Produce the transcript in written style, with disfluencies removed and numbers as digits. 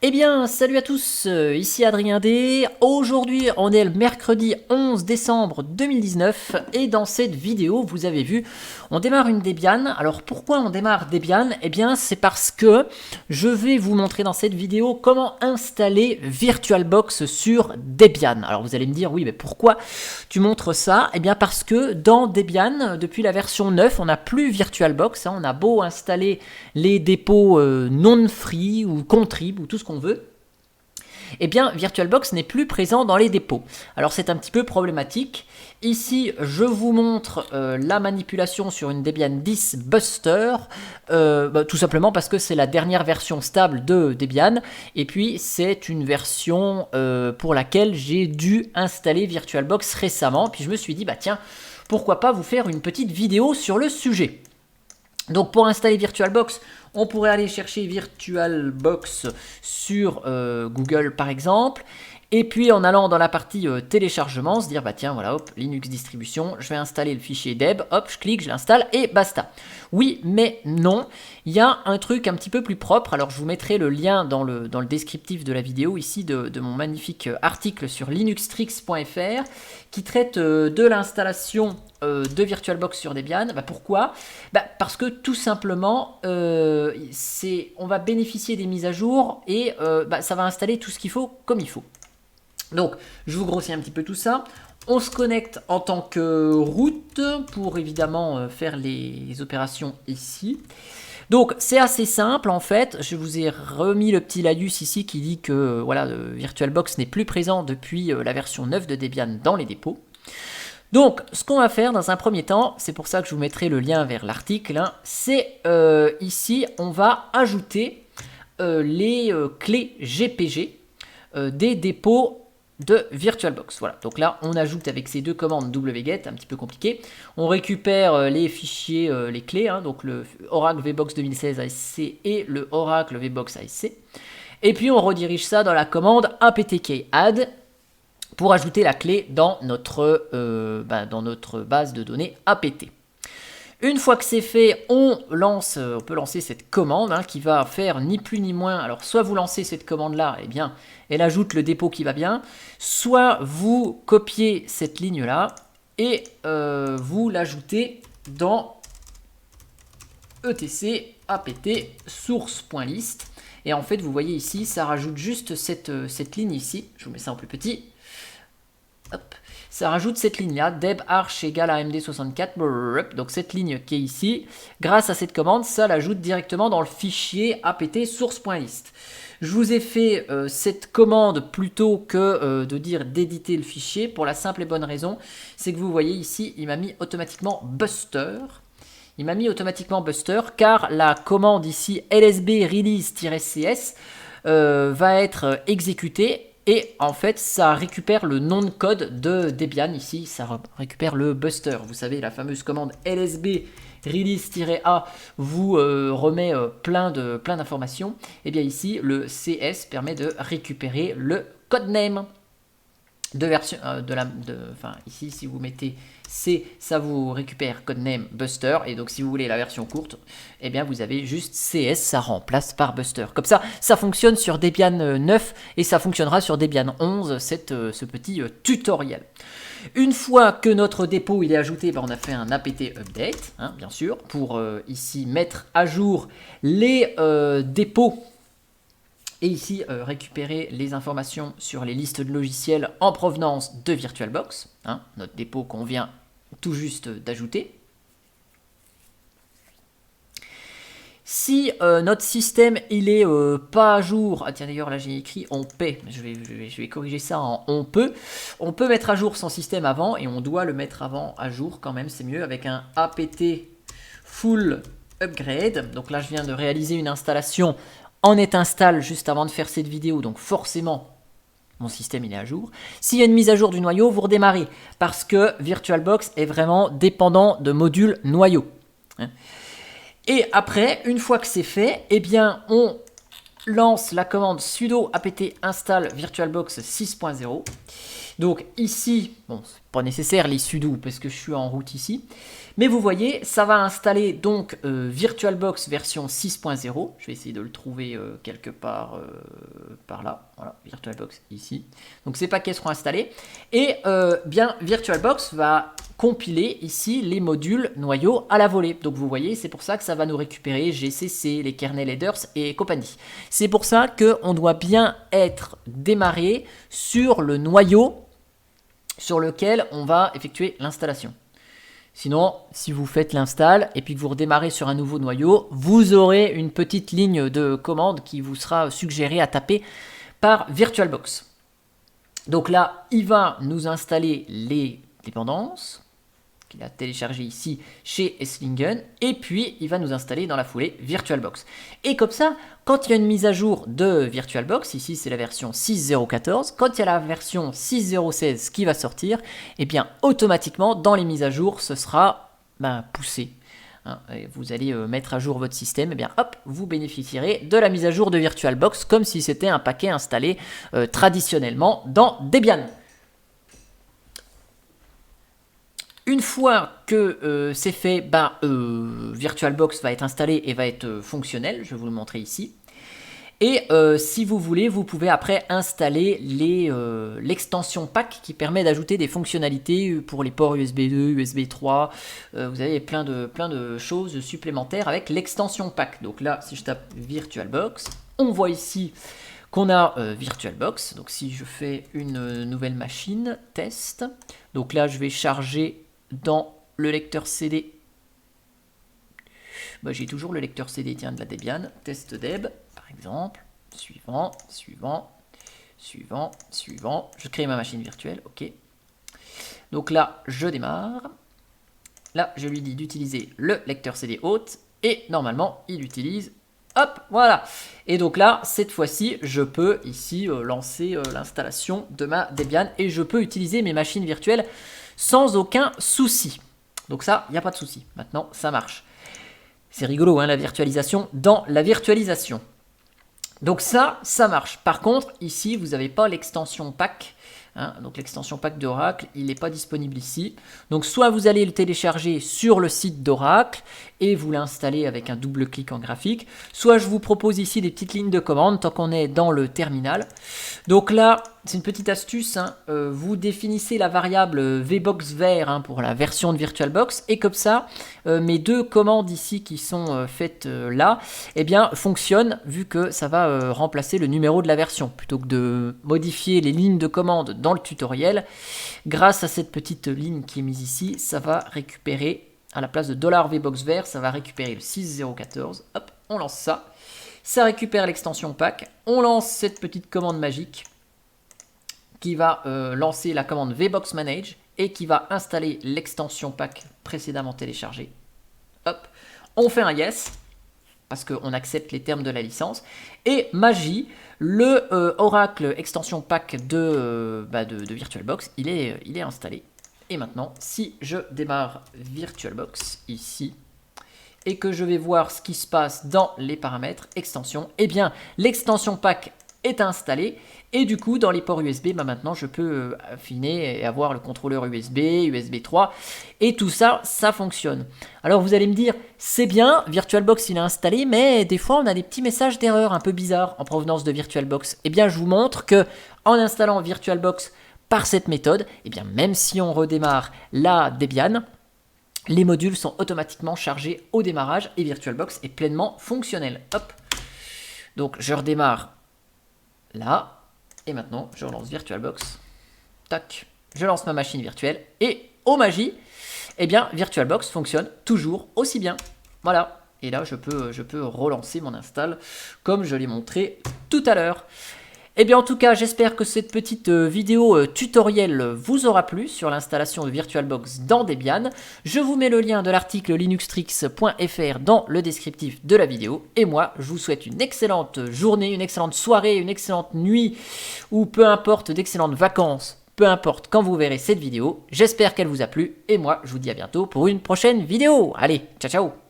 Eh bien, salut à tous, ici Adrien D. Aujourd'hui, on est le mercredi 11 décembre 2019 et dans cette vidéo, vous avez vu, on démarre une Debian. Alors pourquoi on démarre Debian? Eh bien, c'est parce que je vais vous montrer dans cette vidéo comment installer VirtualBox sur Debian. Alors vous allez me dire, oui, mais pourquoi tu montres ça? Eh bien parce que dans Debian, depuis la version 9, on n'a plus VirtualBox. On a beau installer les dépôts non free ou contrib ou tout ce qu'on veut, eh bien VirtualBox n'est plus présent dans les dépôts. Alors c'est un petit peu problématique. Ici, je vous montre la manipulation sur une Debian 10 Buster, tout simplement parce que c'est la dernière version stable de Debian, et puis c'est une version pour laquelle j'ai dû installer VirtualBox récemment, puis je me suis dit, bah tiens, pourquoi pas vous faire une petite vidéo sur le sujet. Donc pour installer VirtualBox, on pourrait aller chercher VirtualBox sur Google par exemple. Et puis en allant dans la partie téléchargement, se dire bah tiens voilà hop, Linux distribution, je vais installer le fichier deb, hop je clique, je l'installe et basta. Oui mais non, il y a un truc un petit peu plus propre, alors je vous mettrai le lien dans le descriptif de la vidéo ici de mon magnifique article sur linuxtricks.fr qui traite de l'installation de VirtualBox sur Debian. Bah, pourquoi? Parce que tout simplement on va bénéficier des mises à jour et ça va installer tout ce qu'il faut comme il faut. Donc, je vous grossis un petit peu tout ça. On se connecte en tant que root pour évidemment faire les opérations ici. Donc, c'est assez simple en fait. Je vous ai remis le petit laïus ici qui dit que voilà, VirtualBox n'est plus présent depuis la version 9 de Debian dans les dépôts. Donc, ce qu'on va faire dans un premier temps, c'est pour ça que je vous mettrai le lien vers l'article, hein, c'est ici, on va ajouter les clés GPG des dépôts de VirtualBox. Voilà, donc là on ajoute avec ces deux commandes wget, un petit peu compliqué. On récupère les fichiers, les clés, hein, donc le Oracle VBox 2016 ASC et le Oracle VBox ASC. Et puis on redirige ça dans la commande aptk add pour ajouter la clé dans notre base de données apt. Une fois que c'est fait, on peut lancer cette commande hein, qui va faire ni plus ni moins. Alors, soit vous lancez cette commande-là, eh bien, elle ajoute le dépôt qui va bien. Soit vous copiez cette ligne-là et vous l'ajoutez dans etc apt source.list. Et en fait, vous voyez ici, ça rajoute juste cette ligne ici. Je vous mets ça en plus petit. Hop. Ça rajoute cette ligne-là, deb arch égale AMD64, donc cette ligne qui est ici, grâce à cette commande, ça l'ajoute directement dans le fichier apt source.list. Je vous ai fait cette commande plutôt que de dire d'éditer le fichier, pour la simple et bonne raison, c'est que vous voyez ici, il m'a mis automatiquement Buster. Il m'a mis automatiquement Buster, car la commande ici, lsb release-cs, va être exécutée. Et en fait, ça récupère le nom de code de Debian ici, ça récupère le buster. Vous savez, la fameuse commande lsb release-a vous remet plein d'informations. Et bien ici, le cs permet de récupérer le codename de version ici si vous mettez C, ça vous récupère codename Buster, et donc si vous voulez la version courte, eh bien vous avez juste CS, ça remplace par Buster. Comme ça, ça fonctionne sur Debian 9 et ça fonctionnera sur Debian 11, ce petit tutoriel. Une fois que notre dépôt il est ajouté, on a fait un apt update, hein, bien sûr, pour ici mettre à jour les dépôts. Et ici, récupérer les informations sur les listes de logiciels en provenance de VirtualBox, hein, notre dépôt qu'on vient tout juste d'ajouter. Si notre système il est pas à jour, ah tiens d'ailleurs là j'ai écrit on paie, je vais corriger ça en on peut mettre à jour son système avant et on doit le mettre avant à jour quand même, c'est mieux avec un apt full upgrade. Donc là je viens de réaliser une installation en net install juste avant de faire cette vidéo, donc forcément mon système il est à jour. S'il y a une mise à jour du noyau, vous redémarrez parce que VirtualBox est vraiment dépendant de modules noyau. Et après, une fois que c'est fait, eh bien on lance la commande sudo apt install VirtualBox 6.0. Donc ici, bon, c'est pas nécessaire les sudo parce que je suis en route ici. Mais vous voyez, ça va installer donc VirtualBox version 6.0. Je vais essayer de le trouver quelque part par là. Voilà, VirtualBox ici. Donc ces paquets seront installés. Et bien, VirtualBox va compiler ici les modules noyaux à la volée. Donc vous voyez, c'est pour ça que ça va nous récupérer GCC, les kernel headers et compagnie. C'est pour ça qu'on doit bien être démarré sur le noyau sur lequel on va effectuer l'installation. Sinon, si vous faites l'install et puis que vous redémarrez sur un nouveau noyau, vous aurez une petite ligne de commande qui vous sera suggérée à taper par VirtualBox. Donc là, il va nous installer les dépendances qu'il a téléchargé ici chez Esslingen, et puis il va nous installer dans la foulée VirtualBox. Et comme ça, quand il y a une mise à jour de VirtualBox, ici c'est la version 6.0.14, quand il y a la version 6.0.16 qui va sortir, et bien automatiquement dans les mises à jour, ce sera poussé. Et vous allez mettre à jour votre système, et bien hop, vous bénéficierez de la mise à jour de VirtualBox comme si c'était un paquet installé traditionnellement dans Debian. Une fois que c'est fait, VirtualBox va être installé et va être fonctionnel. Je vais vous le montrer ici. Et si vous voulez, vous pouvez après installer l'extension pack qui permet d'ajouter des fonctionnalités pour les ports USB 2, USB 3. Vous avez plein de choses supplémentaires avec l'extension pack. Donc là, si je tape VirtualBox, on voit ici qu'on a VirtualBox. Donc si je fais une nouvelle machine, test. Donc là, je vais charger dans le lecteur CD. J'ai toujours le lecteur CD de la Debian. Test deb, par exemple. Suivant. Je crée ma machine virtuelle. OK. Donc là, je démarre. Là, je lui dis d'utiliser le lecteur CD hôte. Et normalement, il utilise. Hop, voilà. Et donc là, cette fois-ci, je peux ici lancer l'installation de ma Debian. Et je peux utiliser mes machines virtuelles sans aucun souci. Donc ça, il n'y a pas de souci. Maintenant, ça marche. C'est rigolo, hein, la virtualisation dans la virtualisation. Donc ça marche. Par contre, ici, vous n'avez pas l'extension pack. Donc l'extension pack d'Oracle, il n'est pas disponible ici. Donc soit vous allez le télécharger sur le site d'Oracle et vous l'installez avec un double clic en graphique. Soit je vous propose ici des petites lignes de commande tant qu'on est dans le terminal. Donc là, c'est une petite astuce. Vous définissez la variable vboxver pour la version de VirtualBox. Et comme ça, mes deux commandes ici qui sont faites là, fonctionnent vu que ça va remplacer le numéro de la version. Plutôt que de modifier les lignes de commande dans le tutoriel, grâce à cette petite ligne qui est mise ici, ça va récupérer, à la place de $vboxver, ça va récupérer le 6.0.14. Hop, on lance ça. Ça récupère l'extension pack. On lance cette petite commande magique qui va lancer la commande vboxmanage et qui va installer l'extension pack précédemment téléchargée. Hop, on fait un yes parce qu'on accepte les termes de la licence. Et magie, le Oracle extension pack de VirtualBox, il est installé. Et maintenant, si je démarre VirtualBox ici, et que je vais voir ce qui se passe dans les paramètres extension, l'extension pack est installée. Et du coup, dans les ports USB, maintenant, je peux affiner et avoir le contrôleur USB, USB 3. Et tout ça, ça fonctionne. Alors, vous allez me dire, c'est bien, VirtualBox, il est installé, mais des fois, on a des petits messages d'erreur un peu bizarres en provenance de VirtualBox. Je vous montre que en installant VirtualBox par cette méthode, même si on redémarre la Debian, les modules sont automatiquement chargés au démarrage et VirtualBox est pleinement fonctionnel. Hop. Donc, je redémarre là. Et maintenant, je relance VirtualBox. Tac. Je lance ma machine virtuelle. Et, oh magie, VirtualBox fonctionne toujours aussi bien. Voilà. Et là, je peux relancer mon install comme je l'ai montré tout à l'heure. En tout cas, j'espère que cette petite vidéo tutoriel vous aura plu sur l'installation de VirtualBox dans Debian. Je vous mets le lien de l'article linuxtricks.fr dans le descriptif de la vidéo. Et moi, je vous souhaite une excellente journée, une excellente soirée, une excellente nuit, ou peu importe, d'excellentes vacances, peu importe quand vous verrez cette vidéo. J'espère qu'elle vous a plu. Et moi, je vous dis à bientôt pour une prochaine vidéo. Allez, ciao ciao!